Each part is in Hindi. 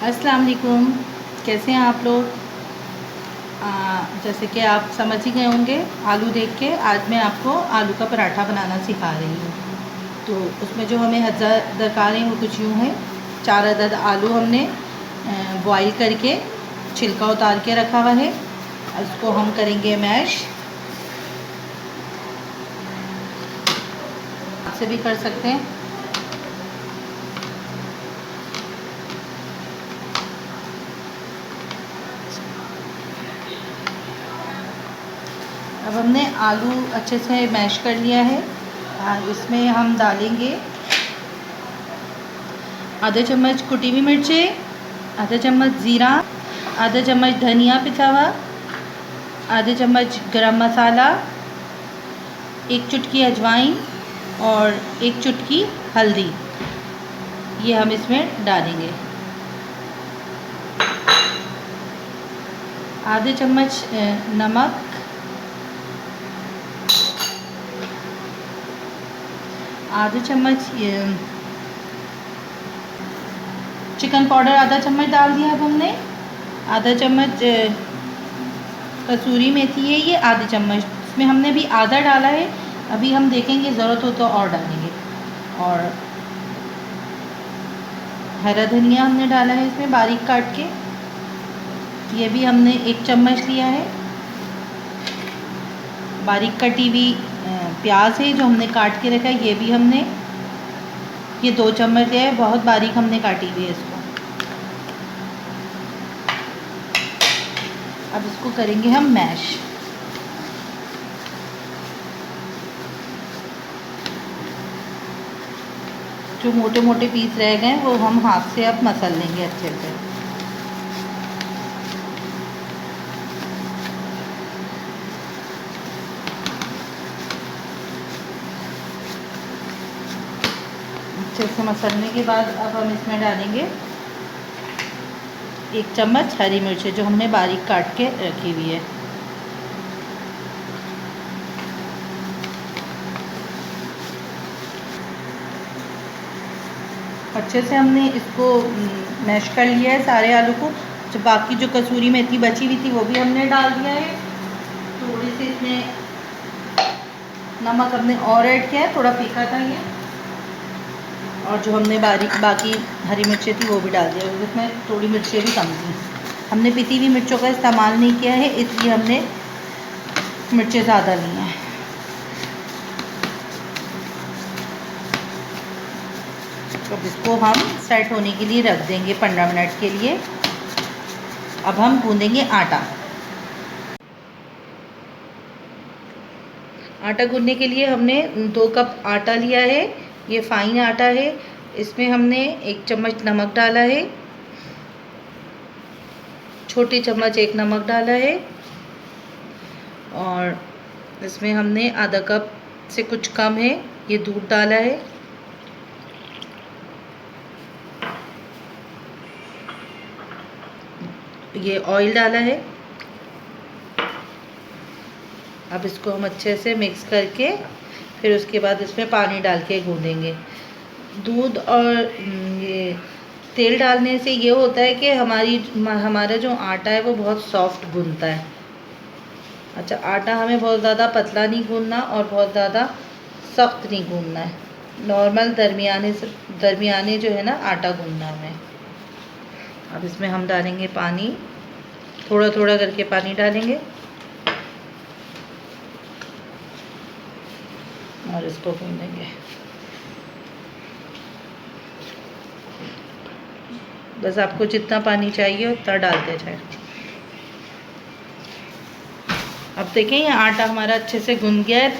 अस्सलाम वालेकुम। कैसे हैं आप लोग? जैसे कि आप समझ ही गए होंगे आलू देख के, आज मैं आपको आलू का पराठा बनाना सिखा रही हूँ। तो उसमें जो हमें अज्जा दरकार हैं वो कुछ यूँ है। 4 अदद आलू हमने बॉईल करके छिलका उतार के रखा हुआ है। उसको हम करेंगे मैश। आपसे भी कर सकते हैं। अब हमने आलू अच्छे से मैश कर लिया है। इसमें हम डालेंगे आधा चम्मच कुटी हुई मिर्चें, आधा चम्मच ज़ीरा, आधा चम्मच धनिया पिसा हुआ, आधा चम्मच गरम मसाला, 1 चुटकी अजवाइन और 1 चुटकी हल्दी, ये हम इसमें डालेंगे। आधे चम्मच नमक, आधा चम्मच चिकन पाउडर आधा चम्मच डाल दिया। अब हमने आधा चम्मच कसूरी मेथी है, ये आधी चम्मच, इसमें हमने भी आधा डाला है। अभी हम देखेंगे ज़रूरत हो तो और डालेंगे। और हरा धनिया हमने डाला है इसमें बारीक काट के, ये भी हमने 1 चम्मच लिया है। बारीक कटी हुई प्याज है जो हमने काट के रखा है, ये भी हमने ये 2 चम्मच लिया है। बहुत बारीक हमने काटी हुई है इसको। अब इसको करेंगे हम मैश। जो मोटे मोटे पीस रह गए वो हम हाथ से अब मसल लेंगे अच्छे से। अच्छे से मसलने के बाद अब हम इसमें डालेंगे 1 चम्मच हरी मिर्च जो हमने बारीक काट के रखी हुई है। अच्छे से हमने इसको मैश कर लिया है सारे आलू को। जो बाकी जो कसूरी मेथी बची हुई थी वो भी हमने डाल दिया है। थोड़ी सी इसमें नमक हमने और ऐड किया है, थोड़ा फीका था ये। और जो हमने बाकी हरी मिर्चें थी वो भी डाल दिया, क्योंकि इसमें थोड़ी मिर्चें भी कम थी। हमने पिसी हुई मिर्चों का इस्तेमाल नहीं किया है, इसलिए हमने मिर्चें ज़्यादा ली हैं। तो इसको हम सेट होने के लिए रख देंगे 15 मिनट के लिए। अब हम गूँधेंगे आटा। आटा गूँधने के लिए हमने 2 कप आटा लिया है, ये फ़ाइन आटा है। इसमें हमने 1 चम्मच नमक डाला है, छोटी चम्मच 1 नमक डाला है। और इसमें हमने आधा कप से कुछ कम है ये दूध डाला है। ये ऑयल डाला है। अब इसको हम अच्छे से मिक्स करके फिर उसके बाद इसमें पानी डाल के गूँधेंगे। दूध और ये तेल डालने से ये होता है कि हमारा जो आटा है वो बहुत सॉफ्ट गूँधता है। अच्छा, आटा हमें बहुत ज़्यादा पतला नहीं गूँधना और बहुत ज़्यादा सख्त नहीं गूँधना है, नॉर्मल दरमियाने जो है ना आटा गूँधना हमें। अब इसमें हम डालेंगे पानी, थोड़ा थोड़ा करके पानी डालेंगे और इसको गूँधेंगे। बस आपको जितना पानी चाहिए उतना डालते जाए। अब देखें ये आटा हमारा अच्छे से गूँध गया है।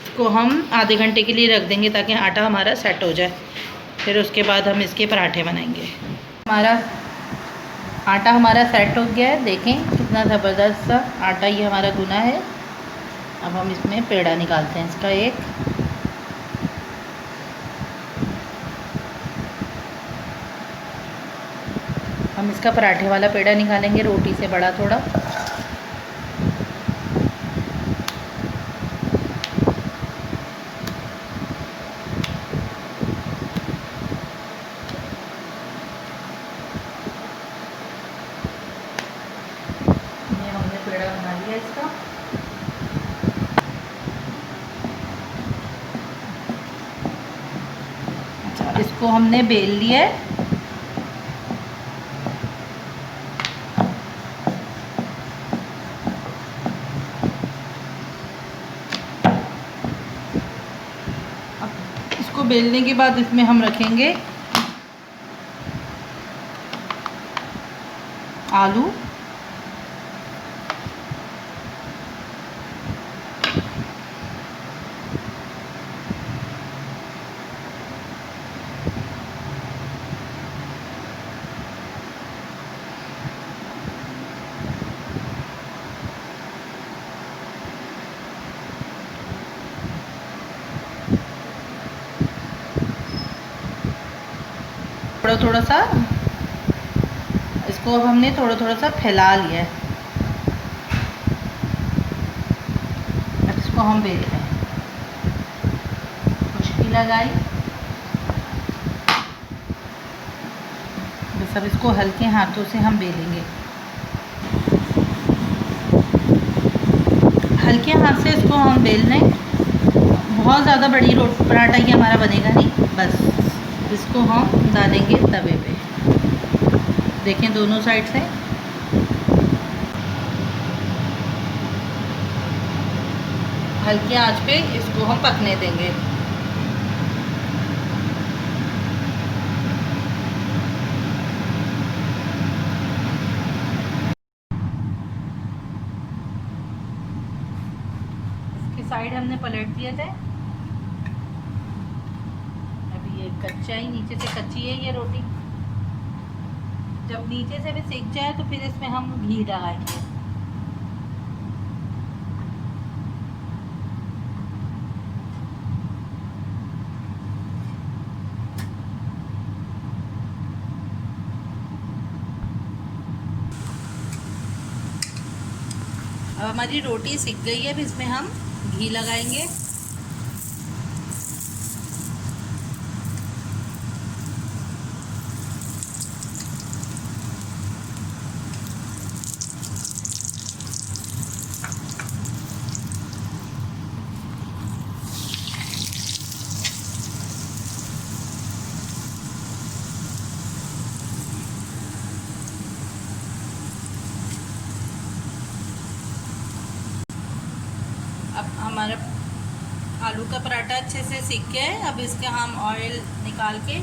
इसको हम आधे घंटे के लिए रख देंगे ताकि आटा हमारा सेट हो जाए। फिर उसके बाद हम इसके पराठे बनाएंगे। आटा हमारा सेट हो गया है, देखें कितना ज़बरदस्त सा आटा ये हमारा गुना है। अब हम इसमें पेड़ा निकालते हैं इसका एक। हम इसका पराठे वाला पेड़ा निकालेंगे, रोटी से बड़ा थोड़ा। इसको हमने बेल लिया है। अब इसको बेलने के बाद इसमें हम रखेंगे आलू, थोड़ा सा इसको अब हमने थोड़ा सा फैला लिया है। अब इसको हम बेलते हैं। खुशकी लगाई, बस अब इसको हल्के हाथों से हम बेलेंगे। हल्के हाथ से इसको हम बेल लें। बहुत ज़्यादा बड़ी पराठा ये हमारा बनेगा नहीं, बस इसको हम डालेंगे तवे पे। देखें दोनों साइड से। हल्की आंच पे इसको हम पकने देंगे। इसकी साइड हमने पलट दिए थे। अभी ये कच्चा ही, नीचे से कच्ची है ये रोटी। जब नीचे से भी सीख जाए तो फिर इसमें हम घी डालेंगे। अब हमारी रोटी सीख गई है। अब इसमें हम घी लगाएंगे। अब हमारा आलू का पराठा अच्छे से सीख गया है। अब इसका हम ऑयल निकाल के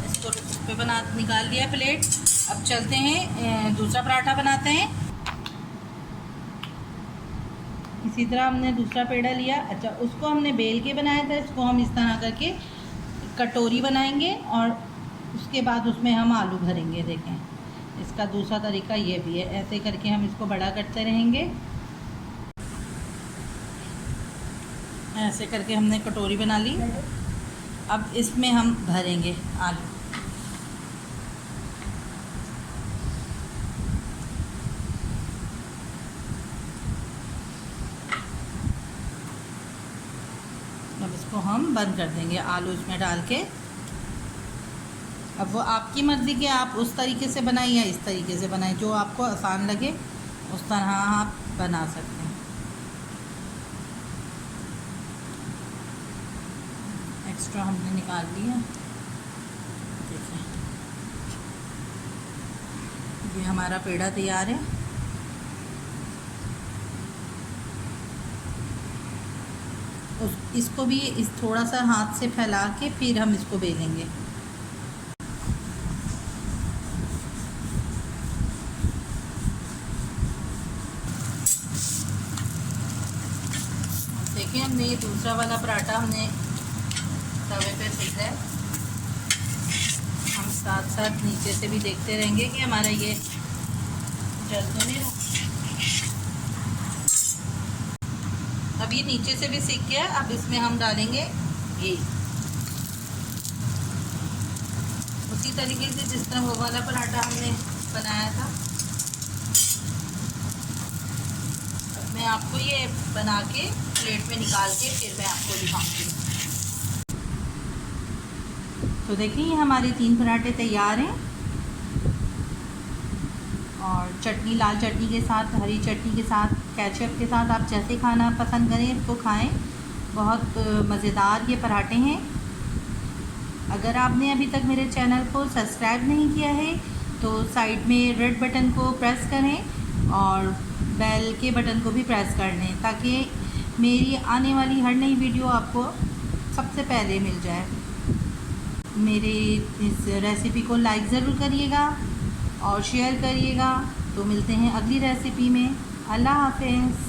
इसको पे निकाल दिया प्लेट। अब चलते हैं दूसरा पराठा बनाते हैं। इसी तरह हमने दूसरा पेड़ा लिया। अच्छा, उसको हमने बेल के बनाया था। इसको हम इस तरह करके कटोरी बनाएंगे और उसके बाद उसमें हम आलू भरेंगे। देखें, इसका दूसरा तरीका ये भी है। ऐसे करके हम इसको बड़ा करते रहेंगे। ऐसे करके हमने कटोरी बना ली। अब इसमें हम भरेंगे आलू। अब इसको हम बंद कर देंगे आलू इसमें डाल के। अब वो आपकी मर्ज़ी कि आप उस तरीके से बनाएं या इस तरीके से बनाएं, जो आपको आसान लगे उस तरह आप बना सकते हैं। एक्स्ट्रा हमने निकाल लिया। देखिए, ये हमारा पेड़ा तैयार है। इसको भी इस थोड़ा सा हाथ से फैला के फिर हम इसको बेलेंगे। देखिए, हमने ये दूसरा वाला पराठा हमने तवे पे सेका है। हम साथ साथ नीचे से भी देखते रहेंगे कि हमारा ये जल तो नहीं रहा। अब ये नीचे से भी सीख गया। अब इसमें हम डालेंगे घी, उसी तरीके से जिस तरह वो वाला पराठा हमने बनाया था। अब मैं आपको ये बना के प्लेट में निकाल के फिर मैं आपको दिखाऊंगी। तो देखिए, हमारे 3 पराठे तैयार हैं। और चटनी, लाल चटनी के साथ, हरी चटनी के साथ, केचप के साथ, आप जैसे खाना पसंद करें तो खाएं। बहुत मज़ेदार ये पराठे हैं। अगर आपने अभी तक मेरे चैनल को सब्सक्राइब नहीं किया है तो साइड में रेड बटन को प्रेस करें और बेल के बटन को भी प्रेस कर लें ताकि मेरी आने वाली हर नई वीडियो आपको सबसे पहले मिल जाए। मेरे इस रेसिपी को लाइक ज़रूर करिएगा और शेयर करिएगा। तो मिलते हैं अगली रेसिपी में। अल्लाह हाफ़िज़।